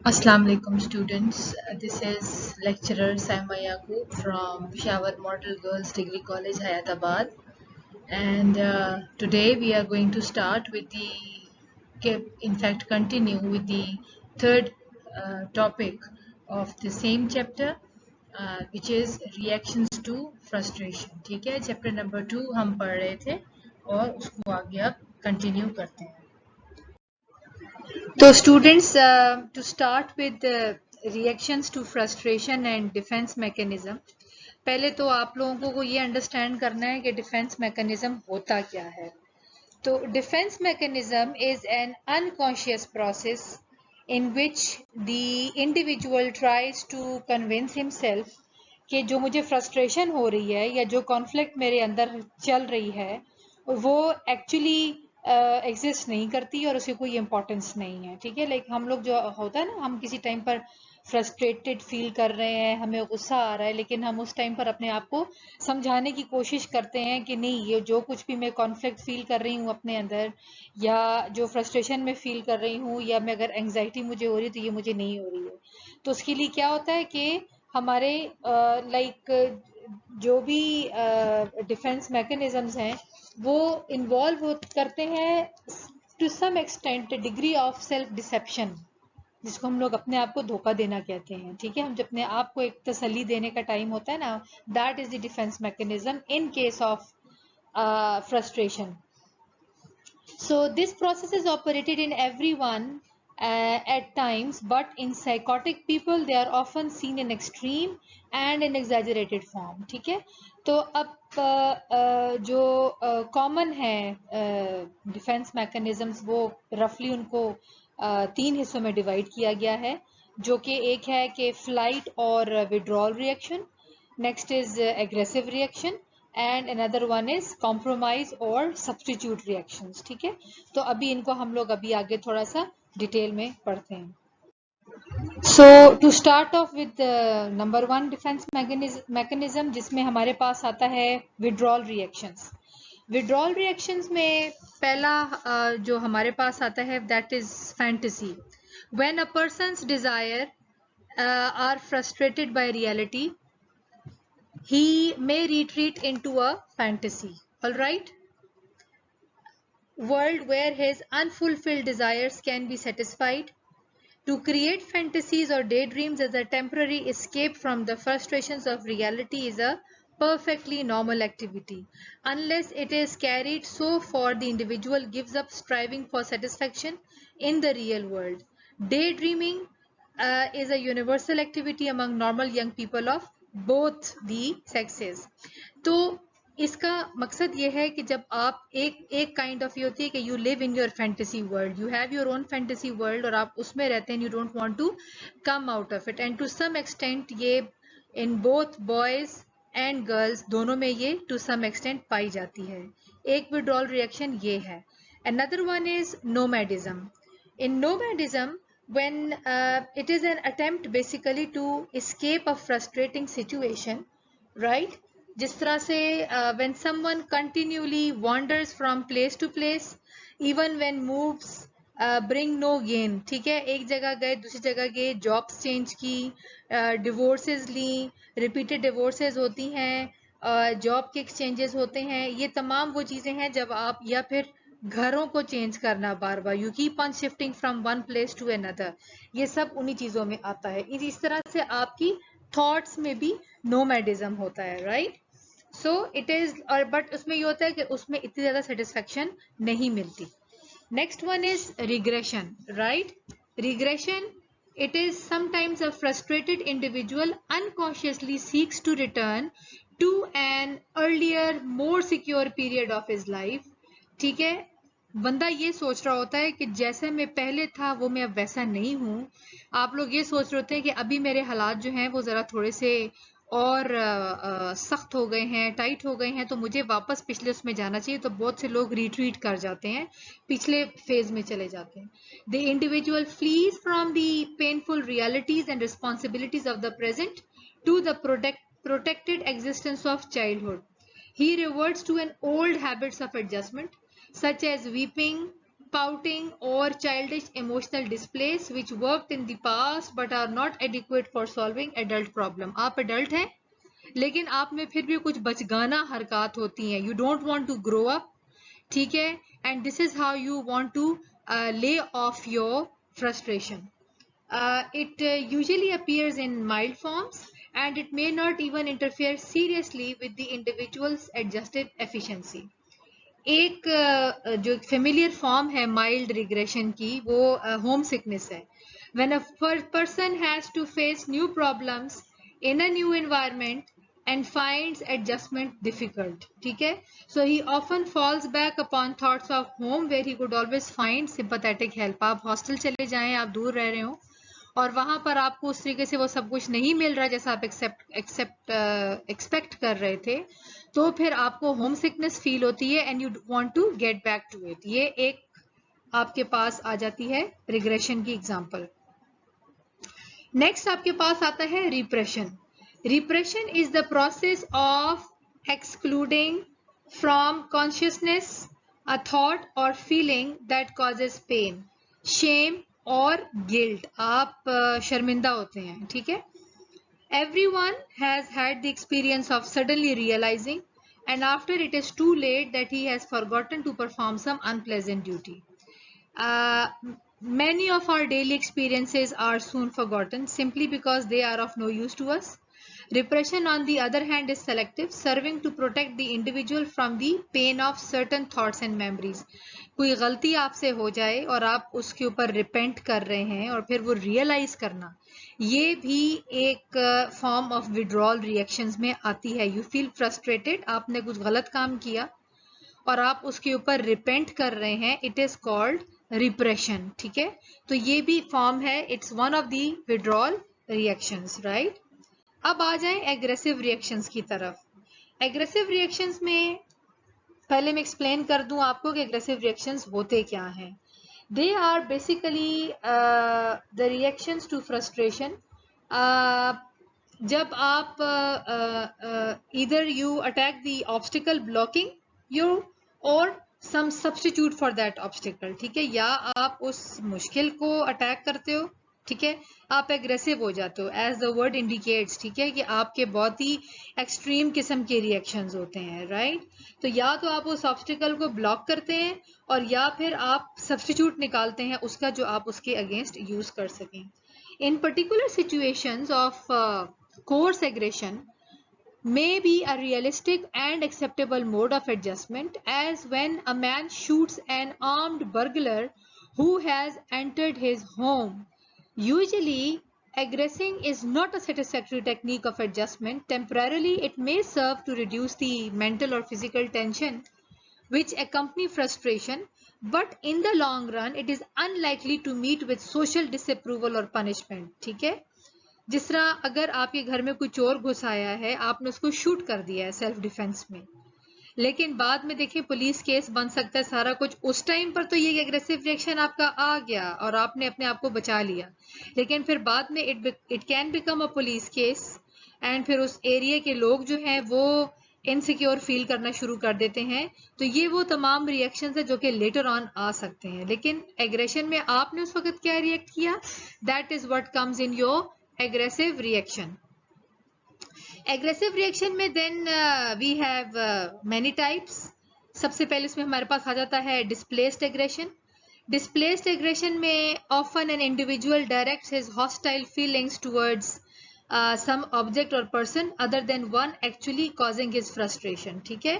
Assalamu alaikum students. This is lecturer Saima Yaqub from Peshawar Model Girls Degree College, Hyderabad. And today we are going to start with continue with the third topic of the same chapter, which is reactions to frustration. ठीक है, chapter number 2 हम पढ़ रहे थे और उसको आगे अब continue करते हैं. So students, to start with the reactions to frustration and defense mechanism, पहले तो आप लोगों को ये understand करना है कि defense mechanism होता क्या है. तो defense mechanism is an unconscious process in which the individual tries to convince himself कि जो मुझे frustration हो रही है या जो conflict मेरे अंदर चल रही है वो actually एग्जिस्ट नहीं करती और उसकी कोई इम्पोर्टेंस नहीं है. ठीक है, लाइक हम लोग जो होता है ना, हम किसी टाइम पर फ्रस्ट्रेटेड फील कर रहे हैं, हमें गुस्सा आ रहा है, लेकिन हम उस टाइम पर अपने आप को समझाने की कोशिश करते हैं कि नहीं, ये जो कुछ भी मैं कॉन्फ्लिक्ट फील कर रही हूँ अपने अंदर या जो फ्रस्ट्रेशन में फील कर रही हूँ या मैं अगर एंग्जाइटी मुझे हो रही है तो ये मुझे नहीं हो रही है. तो उसके लिए क्या होता है कि हमारे जो भी डिफेंस मैकेनिज्म्स हैं वो इन्वॉल्व करते हैं to some extent degree of self deception, जिसको हम लोग अपने आप को धोखा देना कहते हैं. ठीक है, हम जब अपने आप को एक तसल्ली देने का टाइम होता है ना, that is the defence mechanism in case of frustration. So this process is operated in everyone at times, but in psychotic people they are often seen in extreme and in exaggerated form. ठीक है, तो अब जो common है defence mechanisms वो रफली उनको तीन हिस्सों में डिवाइड किया गया है, जो कि एक है कि फ्लाइट और withdrawal reaction, next is aggressive reaction and another one is compromise और सब्स्टिट्यूट रिएक्शंस. ठीक है, तो अभी इनको हम लोग अभी आगे थोड़ा सा डिटेल में पढ़ते हैं. So to start off with number one defence mechanism, जिसमें हमारे पास आता है विड्रॉल रिएक्शंस. विड्रॉल रिएक्शंस में पहला जो हमारे पास आता है that is fantasy. When a person's desire are frustrated by reality, he may retreat into a fantasy, all right, world where his unfulfilled desires can be satisfied. To create fantasies or daydreams as a temporary escape from the frustrations of reality is a perfectly normal activity, unless it is carried so far the individual gives up striving for satisfaction in the real world. Daydreaming is a universal activity among normal young people of both the sexes. तो इसका मकसद ये है कि जब आप एक kind of ये होती है कि you live in your fantasy world, you have your own fantasy world और आप उसमें रहते हैं, you don't want to come out of it. And to some extent ये in both boys and girls दोनों में ये टू सम एक्सटेंट पाई जाती है. एक विड्रॉल रिएक्शन ये है. Another one is nomadism. In nomadism, when it is an attempt basically to escape a frustrating situation, right? जिस तरह से when someone continually wanders from place to place, even when moves bring no gain. ठीक है, एक जगह गए दूसरी जगह गए, जॉब्स चेंज की, डिवोर्सेस ली, रिपीटेड डिवोर्सेस होती हैं, जॉब के एक्सचेंजेस होते हैं, ये तमाम वो चीज़ें हैं जब आप, या फिर घरों को चेंज करना बार बार, you keep on shifting from one place to another, ये सब उन्हीं चीज़ों में आता है. इस तरह से आपकी थॉट्स में भी नोमैडिज्म होता है, राइट. सो इट इज, और बट उसमें ये होता है कि उसमें इतनी ज़्यादा सेटिस्फेक्शन नहीं मिलती. Next one is regression, right. Regression, it is sometimes a frustrated individual unconsciously seeks to return to an earlier more secure period of his life. ठीक है, बंदा ये सोच रहा होता है कि जैसे मैं पहले था वो मैं अब वैसा नहीं हूँ. आप लोग ये सोच रहे होते हैं कि अभी मेरे हालात जो हैं वो ज़रा थोड़े से और सख्त हो गए हैं, टाइट हो गए हैं, तो मुझे वापस पिछले उसमें जाना चाहिए. तो बहुत से लोग रिट्रीट कर जाते हैं, पिछले फेज में चले जाते हैं. The individual flees from the painful realities and responsibilities of the present to the protected existence of childhood. He reverts to an old habits of adjustment such as weeping, pouting or childish emotional displays which worked in the past but are not adequate for solving adult problem. आप adult हैं लेकिन आप में फिर भी कुछ बचगाना हरकत होती हैं. You don't want to grow up, ठीक है, and this is how you want to lay off your frustration. It usually appears in mild forms and it may not even interfere seriously with the individual's adjusted efficiency. एक जो familiar form है mild regression की वो homesickness है. When a person has to face new problems in a new environment and finds adjustment difficult, ठीक है. So he often falls back upon thoughts of home where he could always find sympathetic help. आप hostel चले जाएं, आप दूर रह रहे हो और वहां पर आपको उस तरीके से वो सब कुछ नहीं मिल रहा जैसा आप एक्सपेक्ट कर रहे थे, तो फिर आपको होम सिकनेस फील होती है and you want to get back to it. ये एक आपके पास आ जाती है रिग्रेशन की एग्जांपल. नेक्स्ट आपके पास आता है repression. Repression is the process of excluding from consciousness a thought or feeling that causes pain, shame or guilt. आप शर्मिंदा होते हैं, ठीक है. Everyone has had the experience of suddenly realizing and after it is too late that he has forgotten to perform some unpleasant duty. Many of our daily experiences are soon forgotten simply because they are of no use to us. Repression, on the other hand, is selective, serving to protect the individual from the pain of certain thoughts and memories. कोई गलती आपसे हो जाए और आप उसके ऊपर repent कर रहे हैं और फिर वो रियलाइज करना, ये भी एक फॉर्म ऑफ विड्रॉल रिएक्शंस में आती है. यू फील फ्रस्ट्रेटेड, आपने कुछ गलत काम किया और आप उसके ऊपर रिपेंट कर रहे हैं. इट इज कॉल्ड रिप्रेशन, ठीक है. तो ये भी फॉर्म है, it's one of the withdrawal reactions, right. अब आ जाएं एग्रेसिव रिएक्शंस की तरफ. एग्रेसिव रिएक्शंस में पहले मैं एक्सप्लेन कर दूं आपको कि एग्रेसिव रिएक्शंस होते क्या हैं. They are basically the reactions to frustration. जब आप either you attack the obstacle blocking you or some substitute for that obstacle, ठीक है, या आप उस मुश्किल को अटैक करते हो, ठीक है, आप एग्रेसिव हो जाते हो एज द वर्ड इंडिकेट्स, ठीक है, कि आपके बहुत ही एक्सट्रीम किस्म के रिएक्शंस होते हैं, राइट. तो या तो आप उस ऑब्स्टिकल को ब्लॉक करते हैं और या फिर आप सब्स्टिट्यूट निकालते हैं उसका जो आप उसके अगेंस्ट यूज कर सकें. इन particular situations of course aggression may be a realistic and acceptable mode of adjustment, as when a man shoots an armed burglar who has entered his home. Usually, aggressing is not a satisfactory technique of adjustment. Temporarily, it may serve to reduce the mental or physical tension which accompany frustration, but in the long run, it is unlikely to meet with social disapproval or punishment. ठीक है. जिस तरह अगर आपके घर में कोई चोर घुस आया है, आपने उसको शूट कर दिया है सेल्फ डिफेंस में, लेकिन बाद में देखिए पुलिस केस बन सकता है सारा कुछ. उस टाइम पर तो ये एग्रेसिव रिएक्शन आपका आ गया और आपने अपने आप को बचा लिया, लेकिन फिर बाद में it can become a police case and फिर उस एरिया के लोग जो हैं वो इनसिक्योर फील करना शुरू कर देते हैं. तो ये वो तमाम रिएक्शंस है जो कि लेटर ऑन आ सकते हैं, लेकिन एग्रेशन में आपने उस वक्त क्या रिएक्ट किया, that is what comes in your aggressive reaction. Aggressive reaction में then we have many types. सबसे पहले इसमें हमारे पास आ जाता है displaced aggression. Displaced aggression में often an individual directs his hostile feelings towards some object or person other than one actually causing his frustration, ठीक है.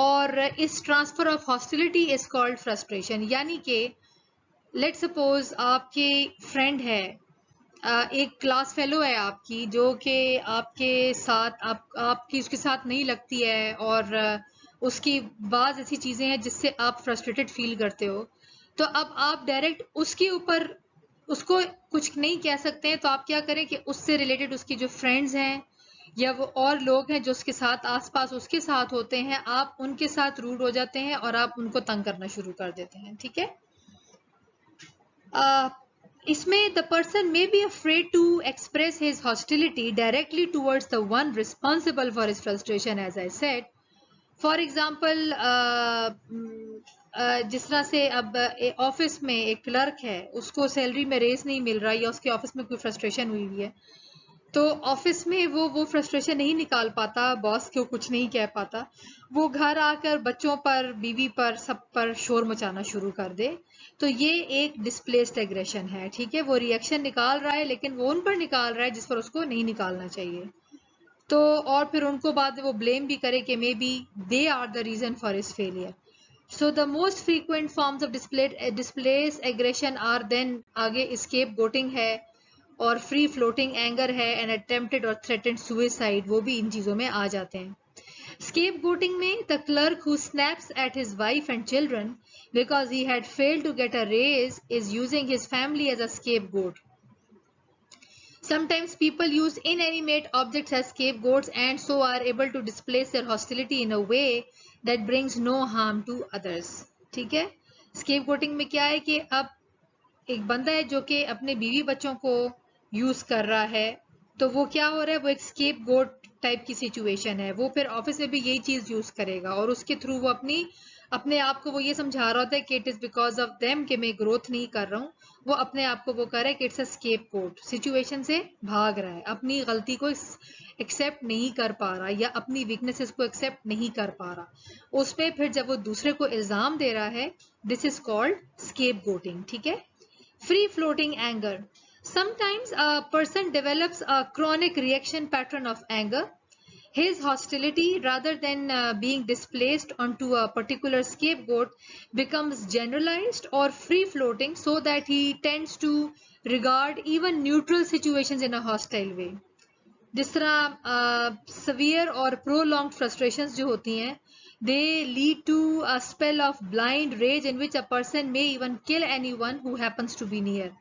और इस transfer of hostility is called frustration. यानी कि let's suppose आपके friend है, एक क्लास फेलो है आपकी जो कि आपके साथ आपकी उसके साथ नहीं लगती है और उसकी बाज़ ऐसी चीज़ें हैं जिससे आप फ्रस्ट्रेटेड फील करते हो. तो अब आप डायरेक्ट उसके ऊपर उसको कुछ नहीं कह सकते हैं, तो आप क्या करें कि उससे रिलेटेड उसकी जो फ्रेंड्स हैं या वो और लोग हैं जो उसके साथ आसपास उसके साथ होते हैं, आप उनके साथ रूड हो जाते हैं और आप उनको तंग करना शुरू कर देते हैं, ठीक है. इसमें the person may be afraid to express his hostility directly towards the one responsible for his frustration, as I said. For example, जिस तरह से अब ऑफिस में एक क्लर्क है, उसको सैलरी में रेस नहीं मिल रहा या उसके ऑफिस में कोई फ्रस्ट्रेशन हुई हुई है, तो ऑफिस में वो फ्रस्ट्रेशन नहीं निकाल पाता, बॉस को कुछ नहीं कह पाता, वो घर आकर बच्चों पर, बीवी पर, सब पर शोर मचाना शुरू कर दे, तो ये एक डिस्प्लेस्ड एग्रेशन है। ठीक है, वो रिएक्शन निकाल रहा है लेकिन वो उन पर निकाल रहा है जिस पर उसको नहीं निकालना चाहिए। तो और फिर उनको बाद में वो ब्लेम भी करे कि maybe they are the reason for his failure. So the most frequent forms of displaced aggression are then आगे scapegoating है और free floating anger है and attempted or threatened suicide, वो भी इन चीजों में आ जाते हैं। Scapegoating में the clerk who snaps at his wife and children because he had failed to get a raise is using his family as a scapegoat. Sometimes people use inanimate objects as scapegoats and so are able to displace their hostility in a way that brings no harm to others. ठीक है, scapegoating में क्या है कि अब एक बंदा है जो कि अपने बीवी बच्चों को यूज कर रहा है, तो वो क्या हो रहा है, वो एक स्केपगोट टाइप की सिचुएशन है। वो फिर ऑफिस में भी यही चीज यूज करेगा और उसके थ्रू वो अपने आप को वो ये समझा रहा होता है कि it is because of them कि मैं ग्रोथ नहीं कर रहा हूँ। वो अपने आप को वो कर रहा है कि इट्स अ स्केपगोट, सिचुएशन से भाग रहा है, अपनी गलती को एक्सेप्ट नहीं कर पा रहा या अपनी वीकनेसेस को एक्सेप्ट नहीं कर पा रहा। उसमें फिर जब वो दूसरे को इल्जाम दे रहा है, दिस इज कॉल्ड स्केपगोटिंग। ठीक है। Free floating anger. Sometimes a person develops a chronic reaction pattern of anger. His hostility, rather than being displaced onto a particular scapegoat, becomes generalized or free floating so that he tends to regard even neutral situations in a hostile way. जिस तरह severe और prolonged frustrations जो होती हैं, they lead to a spell of blind rage in which a person may even kill anyone who happens to be near.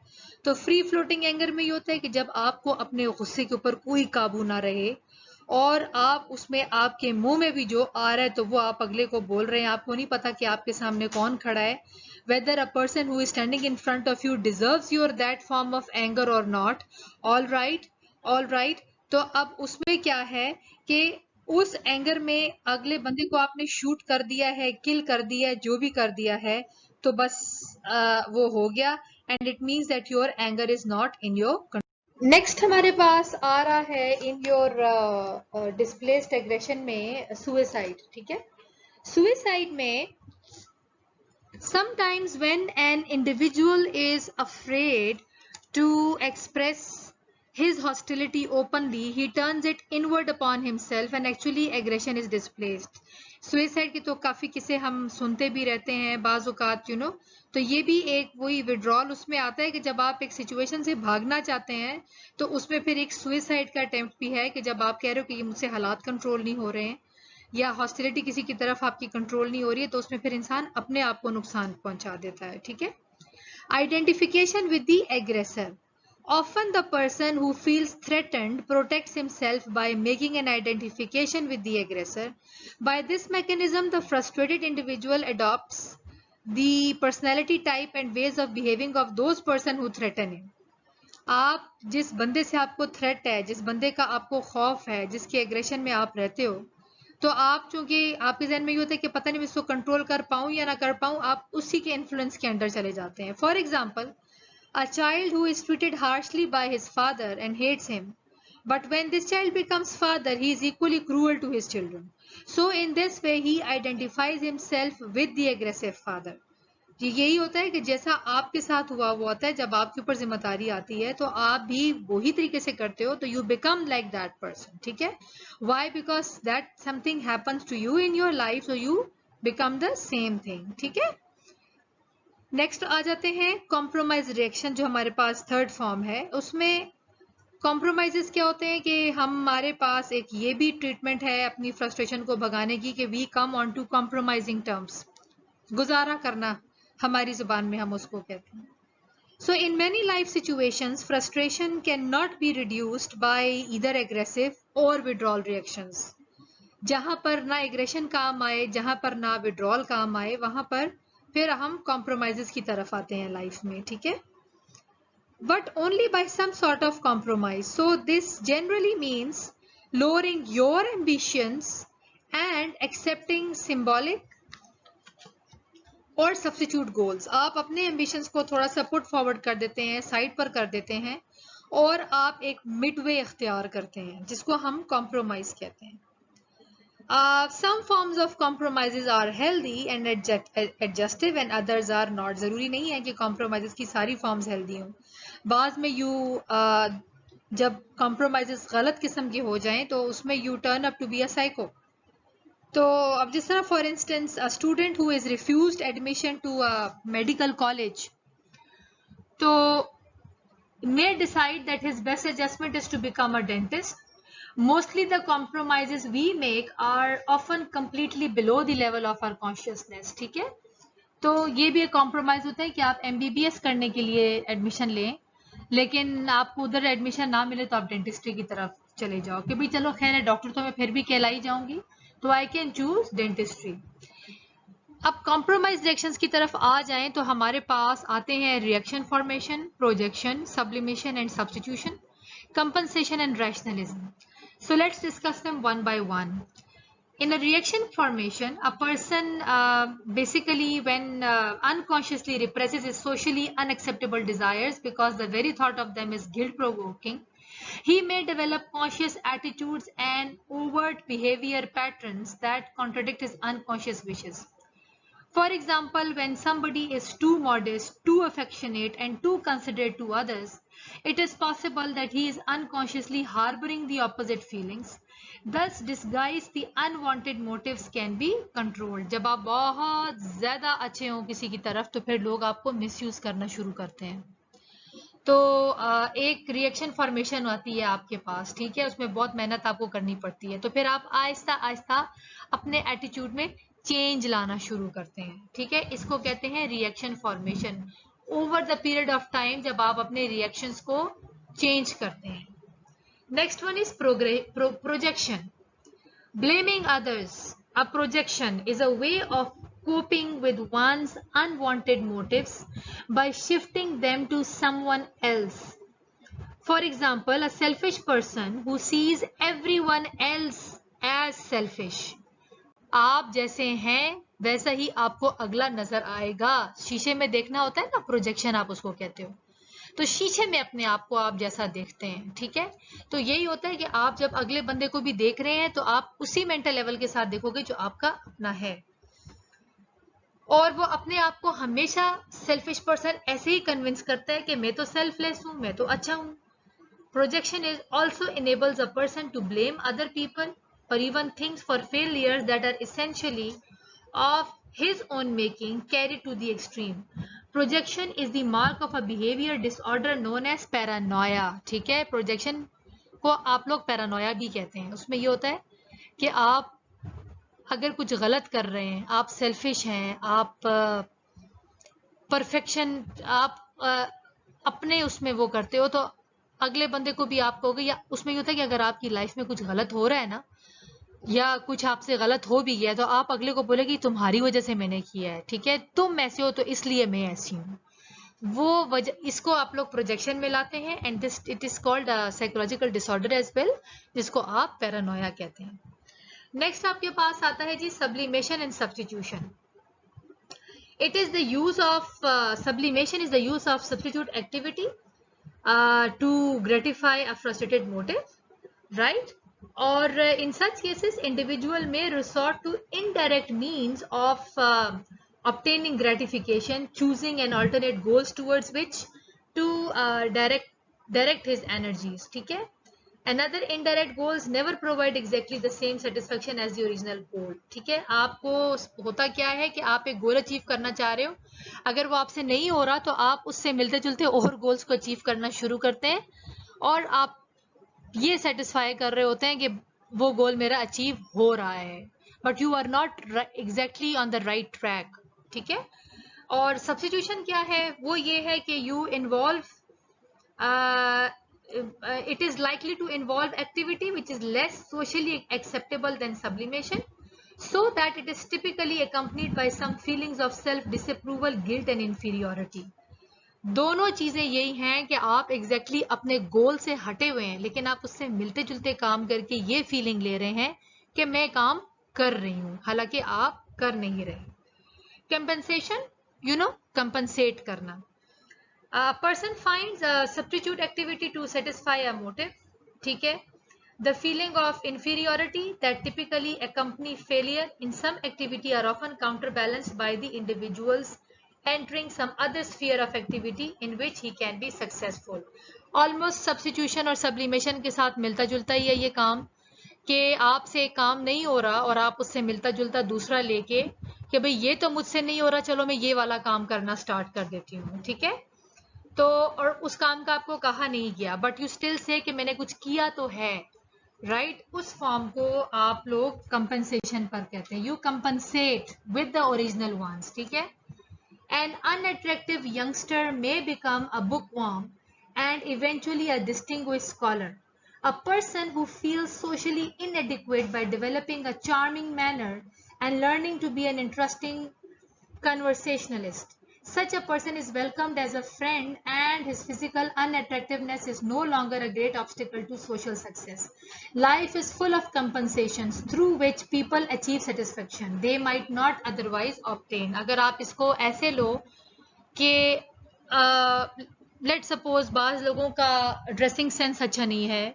तो free floating anger में ये होता है कि जब आपको अपने गुस्से के ऊपर कोई काबू ना रहे और आप उसमें आपके मुंह में भी जो आ रहा है तो वो आप अगले को बोल रहे हैं, आपको नहीं पता कि आपके सामने कौन खड़ा है, whether a person who is standing in front of you deserves your that form of anger or not. all right, तो अब उसमें क्या है कि उस एंगर में अगले बंदे को आपने शूट कर दिया है, किल कर दिया है, जो भी कर दिया है, तो बस वो हो गया and it means that your anger is not in your control. Next हमारे पास आ रहा है इन योर डिस्प्लेस्ड एग्रेशन में सुसाइड। ठीक है, सुसाइड में sometimes when an individual is afraid to express his hostility openly, he turns it inward upon himself and actually aggression is displaced. Suicide की तो काफी किस्से हम सुनते भी रहते हैं बाज़ औक़ात, यू नो। तो ये भी एक वही विड्रॉल उसमें आता है कि जब आप एक सिचुएशन से भागना चाहते हैं तो उसमें फिर एक सुसाइड का अटेम्प्ट भी है कि जब आप कह रहे हो कि ये मुझसे हालात कंट्रोल नहीं हो रहे हैं या हॉस्टिलिटी किसी की तरफ आपकी कंट्रोल नहीं हो रही है, तो उसमें फिर इंसान अपने आप को नुकसान पहुंचा देता है। ठीक है। Identification with the aggressor. Often the person who feels threatened protects himself by making an identification with the aggressor. By this mechanism, the frustrated individual adopts the personality type and ways of behaving of those person who threaten him. आप जिस बंदे से आपको threat है, जिस बंदे का आपको खौफ है, जिसके एग्रेशन में आप रहते हो, तो आप चूंकि आपके जहन में ये होता है कि पता नहीं मैं इसको कंट्रोल कर पाऊं या ना कर पाऊं, आप उसी के इन्फ्लुएंस के अंडर चले जाते हैं। For example, a child who is treated harshly by his father and hates him, but when this child becomes father, he is equally cruel to his children. So in this way he identifies himself with the aggressive father. यही होता है कि जैसा आपके साथ हुआ वो होता है, जब आपके ऊपर जिम्मेदारी आती है तो आप भी वही तरीके से करते हो, तो you become like that person. ठीक है, why? Because that something happens to you in your life, so you become the same thing. ठीक है, नेक्स्ट आ जाते हैं कॉम्प्रोमाइज रिएक्शन, जो हमारे पास थर्ड फॉर्म है। उसमें कॉम्प्रोमाइजेस क्या होते हैं कि हमारे पास एक ये भी ट्रीटमेंट है अपनी फ्रस्ट्रेशन को भगाने की कि we come on to compromising terms, गुजारा करना हमारी जुबान में हम उसको कहते हैं। So in many life situations, frustration cannot be reduced by either aggressive or withdrawal reactions. जहां पर ना एग्रेशन काम आए, जहां पर ना विड्रॉल काम आए, वहां पर फिर हम कॉम्प्रोमाइजेस की तरफ आते हैं लाइफ में। ठीक है, but only by some sort of compromise. So this generally means lowering your ambitions and accepting symbolic और सब्स्टिट्यूट गोल्स, आप अपने एम्बिशंस को थोड़ा सा पुट फॉरवर्ड कर देते हैं, साइड पर कर देते हैं और आप एक मिडवे इख्तियार करते हैं जिसको हम कॉम्प्रोमाइज कहते हैं. Some forms of compromises are healthy and adjustive and others are not. जरूरी नहीं है कि compromises की सारी forms healthy हों. बाद में जब compromises गलत किस्म के हो जाएं तो उसमें you turn up to be a psycho. तो अब जिस तरह for instance a student who is refused admission to a medical college तो may decide that his best adjustment is to become a dentist. Mostly the compromises we make are often completely below the level of our consciousness. ठीक है, तो ये भी एक compromise होता है कि आप MBBS करने के लिए एडमिशन लें लेकिन आपको उधर एडमिशन ना मिले तो आप डेंटिस्ट्री की तरफ चले जाओ कि भाई चलो खैर है डॉक्टर तो मैं फिर भी कहलाई जाऊंगी तो आई कैन चूज डेंटिस्ट्री. अब कॉम्प्रोमाइज रिएक्शंस की तरफ आ जाएं तो हमारे पास आते हैं reaction formation, projection, sublimation and substitution, compensation and rationalism. So let's discuss them one by one. In a reaction formation, a person basically when unconsciously represses his socially unacceptable desires because the very thought of them is guilt-provoking, he may develop conscious attitudes and overt behavior patterns that contradict his unconscious wishes. For example, when somebody is too modest, too affectionate, and too considerate to others, it is possible that he is unconsciously harboring the opposite feelings. Thus, disguise the unwanted motives can be controlled. जब आप बहुत ज़्यादा अच्छे हो किसी की तरफ तो फिर लोग आपको मिसयूज करना शुरू करते हैं. तो एक रिएक्शन फॉर्मेशन आती है आपके पास, ठीक है, उसमें बहुत मेहनत आपको करनी पड़ती है. तो फिर आप आहिस्ता आहिस्ता अपने एटीट्यूड में चेंज लाना शुरू करते हैं. ठीक है, इसको कहते हैं reaction formation. Over the period of time जब आप अपने रिएक्शंस को चेंज करते हैं. Next one is projection. Blaming others. A projection is a way of coping with one's unwanted motives by shifting them to someone else. For example, a selfish person who sees everyone else as selfish. आप जैसे हैं वैसा ही आपको अगला नजर आएगा. शीशे में देखना होता है ना, प्रोजेक्शन आप उसको कहते हो. तो शीशे में अपने आप को आप जैसा देखते हैं, ठीक है, तो यही होता है कि आप जब अगले बंदे को भी देख रहे हैं तो आप उसी मेंटल लेवल के साथ देखोगे जो आपका अपना है. और वो अपने आप को हमेशा सेल्फिश पर्सन ऐसे ही कन्विंस करता है कि मैं तो सेल्फलेस हूं, मैं तो अच्छा हूं. Projection is also enables a person to blame other people or even things for failures that are essentially of his own making carried to the extreme. Projection is the mark of a behavior disorder known as paranoia. ठीक है, projection को आप लोग Paranoia भी कहते हैं. उसमें ये होता है कि आप अगर कुछ गलत कर रहे हैं, आप सेल्फिश हैं, आप परफेक्शन आप अपने उसमें वो करते हो तो अगले बंदे को भी आप कहोगे. या उसमें ये होता है कि अगर आपकी लाइफ में कुछ गलत हो रहा है ना या कुछ आपसे गलत हो भी गया तो आप अगले को बोले कि तुम्हारी वजह से मैंने किया है, ठीक है, तुम ऐसे हो तो इसलिए मैं ऐसी हूँ. वो वजह, इसको आप लोग प्रोजेक्शन में लाते हैं and this it is called psychological disorder as well, जिसको आप पैरानोया कहते हैं. नेक्स्ट आपके पास आता है जी sublimation and substitution. It is the use of sublimation is the use of substitute activity to gratify a frustrated motive, right? Or in such cases, individual may resort to indirect means of obtaining gratification, choosing an alternate goals towards which to direct his energies. ठीक है? Another indirect goals never provide exactly the same satisfaction as the original goal. ठीक है? आपको होता क्या है कि आप एक गोल अचीव करना चाह रहे हो, अगर वो आपसे नहीं हो रहा तो आप उससे मिलते जुलते और गोल्स को अचीव करना शुरू करते हैं और आप ये सेटिस्फाई कर रहे होते हैं कि वो गोल मेरा अचीव हो रहा है, but you are not exactly on the right track. ठीक है, और सब्स्टिट्यूशन क्या है? वो ये है कि you involve it is likely to involve activity which is less socially acceptable than sublimation, so that it is typically accompanied by some feelings of self-disapproval, guilt and inferiority. दोनों चीजें यही हैं कि आप एग्जैक्टली अपने गोल से हटे हुए हैं लेकिन आप उससे मिलते जुलते काम करके ये फीलिंग ले रहे हैं कि मैं काम कर रही हूं, हालांकि आप कर नहीं रहे. कंपेंसेशन कंपनसेट करना. A person finds a substitute activity to satisfy a motive. ठीक है. The feeling of inferiority that typically accompany failure in some activity are often counterbalanced by the individual's entering some other sphere of activity in which he can be successful. Almost substitution और sublimation के साथ मिलता जुलता ही है ये काम, कि आपसे काम नहीं हो रहा और आप उससे मिलता जुलता दूसरा लेके कि भाई ये तो मुझसे नहीं हो रहा, चलो मैं ये वाला काम करना स्टार्ट कर देती हूँ. ठीक है. तो और उस काम का आपको कहा नहीं गया, बट यू स्टिल से कि मैंने कुछ किया तो है, राइट. उस फॉर्म को आप लोग कंपनसेशन पर कहते हैं. You compensate with the original ones. ठीक है. An unattractive youngster may become a bookworm and eventually a distinguished scholar. A person who feels socially inadequate by developing a charming manner and learning to be an interesting conversationalist. Such a person is welcomed as a friend and his physical unattractiveness is no longer a great obstacle to social success. Life is full of compensations through which people achieve satisfaction they might not otherwise obtain. अगर आप इसको ऐसे लो कि let suppose बाज लोगों का dressing sense अच्छा नहीं है,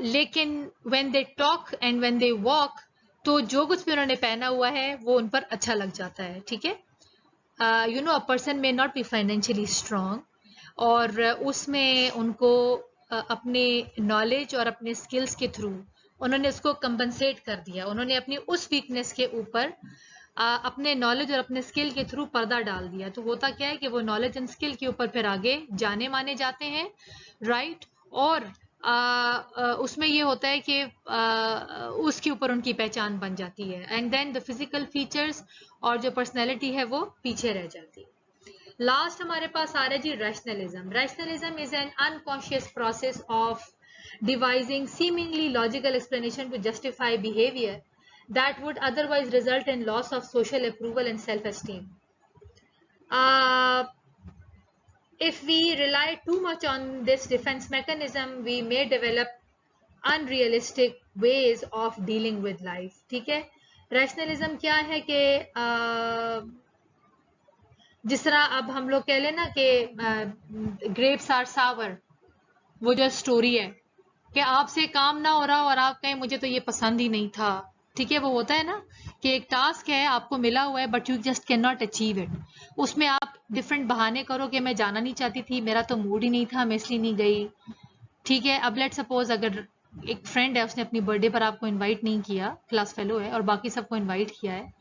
लेकिन when they talk and when they walk तो जो कुछ भी उन्होंने पहना हुआ है वो उन पर अच्छा लग जाता है. ठीक है. A person may not be financially strong और उसमें उनको अपने नॉलेज और अपने स्किल्स के थ्रू उन्होंने उसको कंपनसेट कर दिया. उन्होंने अपनी उस वीकनेस के ऊपर अपने नॉलेज और अपने स्किल के थ्रू पर्दा डाल दिया. तो होता क्या है कि वो नॉलेज एंड स्किल के ऊपर फिर आगे जाने माने जाते हैं, राइट. और उसमें ये होता है कि उसके ऊपर उनकी पहचान बन जाती है. And then the physical features और जो पर्सनैलिटी है वो पीछे रह जाती है. लास्ट हमारे पास आ रहा है जी rationalism. Rationalism is an unconscious process of devising seemingly logical explanation to justify behavior that would otherwise result in loss of social approval and self-esteem. If we rely too much on this defense mechanism, we may develop unrealistic ways of dealing with life. ठीक है. Rationalism क्या है कि जिस तरह अब हम लोग कह लेना कि grapes are sour, वो जो स्टोरी है कि आपसे काम ना हो रहा और आप कहें मुझे तो ये पसंद ही नहीं था. ठीक है. वो होता है ना कि एक टास्क है आपको मिला हुआ है but you just can not achieve it. उसमें आप डिफरेंट बहाने करो कि मैं जाना नहीं चाहती थी, मेरा तो मूड ही नहीं था, मैं इसलिए नहीं गई. ठीक है. अब लेट सपोज अगर एक फ्रेंड है उसने अपनी बर्थडे पर आपको इनवाइट नहीं किया, क्लास फेलो है और बाकी सबको इनवाइट किया है,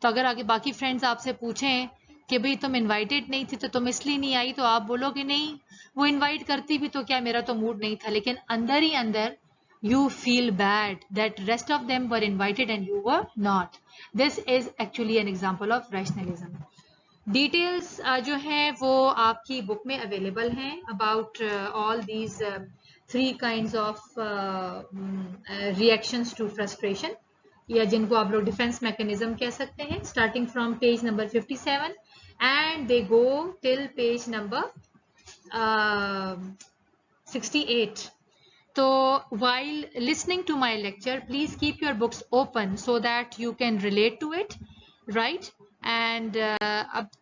तो अगर आगे बाकी फ्रेंड्स आपसे पूछें कि भाई तुम इनवाइटेड नहीं थी तो तुम इसलिए नहीं आई, तो आप बोलोगे नहीं वो इनवाइट करती भी तो क्या, मेरा तो मूड नहीं था. लेकिन अंदर ही अंदर you feel bad that rest of them were invited and you were not. This is actually an example of rationalism. Details जो हैं वो आपकी बुक में अवेलेबल हैं about all these three kinds of reactions to frustration, या जिनको आप लोग डिफेंस मैकेनिज्म कह सकते हैं, starting from page number 57 and they go till page number 68. So while listening to my lecture, please keep your books open so that you can relate to it, right? And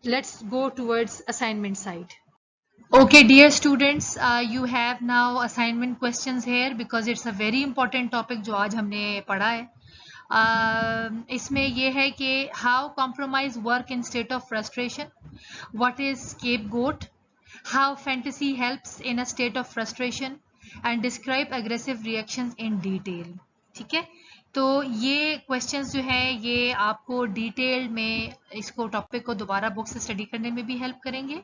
let's go towards assignment side. Okay, dear students, you have now assignment questions here because it's a very important topic जो आज हमने पढ़ा है. इसमें ये है कि how compromise work in state of frustration, what is scapegoat, how fantasy helps in a state of frustration, and describe aggressive reactions in detail. ठीक है. तो ये क्वेश्चंस जो है ये आपको डिटेल में इसको टॉपिक को दोबारा बुक से स्टडी करने में भी हेल्प करेंगे.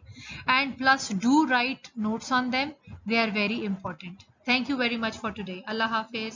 And plus do write notes on them, they are very important. Thank you very much for today. अल्लाह हाफिज.